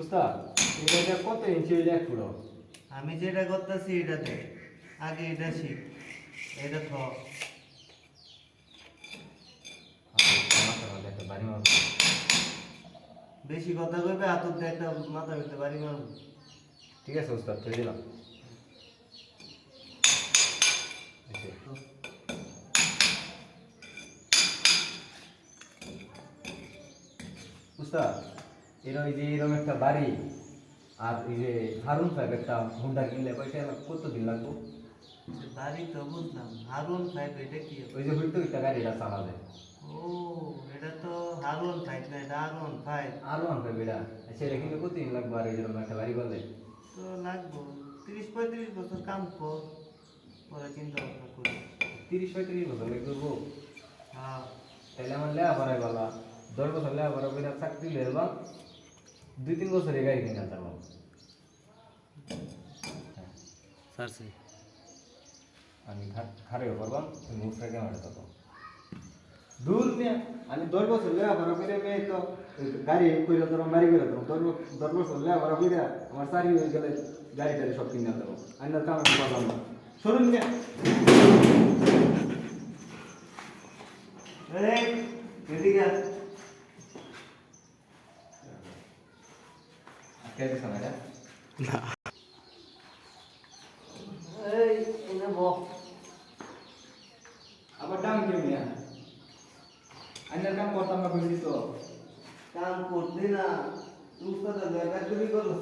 উস্তাদ এটা কত ইঞ্চি এক ফুটো? আমি যেটা করতেছি এটাতে আগে এটা শিখ, এটা থ। একটা বাড়ি মারব। বেশি কথা কইবে হাতত দিয়ে একটা মাথা ভিতরে বাড়ি মারব। ঠিক আছে উস্তাদ, তুই দিলাম। উস্তাদ এর ওই যে এরকম একটা বাড়ি আর এই যে হারুন সাহেব একটা হুন্ডা কিনলে পয়সা কত দিন লাগবো? বাড়ি তো বুঝলাম, হারুন ফাইভ এটা কি? ওই যে হইতো একটা গাড়িটা চালাবে। ও এটা তো হারুন ফাইভ না, এটা হারুন ফাইভ। আরো আনবে বেড়া, সেটা কিনলে কত দিন লাগবো? আর এরকম একটা বাড়ি করলে তো লাগবো 30-35 বছর কাম কর, পরে চিন্তা ভাবনা করি। 30-35 বছর লাগবে? হ্যাঁ তাহলে আমার লেয়া ভরাই বলা 10 বছর লেয়া ভরা করে চাকরি লেবা 2-3 বছরে গাড়ি কিনে যাবো। সারছি আমি খারেও করবাম, তুমি মুখটা ক্যামেরা দেবো দূর মেয়ে। আমি 10 বছর লেয়া ভরা করে মেয়ে তো গাড়ি করে ধরো বাড়ি করে ধরো 10 বছর লেয়া ভরা করে আমার চাকরি হয়ে গেলে গাড়ি টাড়ি সব কিনে দেবো। আমি আর কাম করলাম না, সরুন মেয়ে। এই এদিকে আয়। কে দিছ না এটা? এই এনে বহ। আবার দাম কেউ নিয়ে আইনার কাম করতাম না বুঝলি তো। কাম করতে না তুই তো দেখা তুমি করো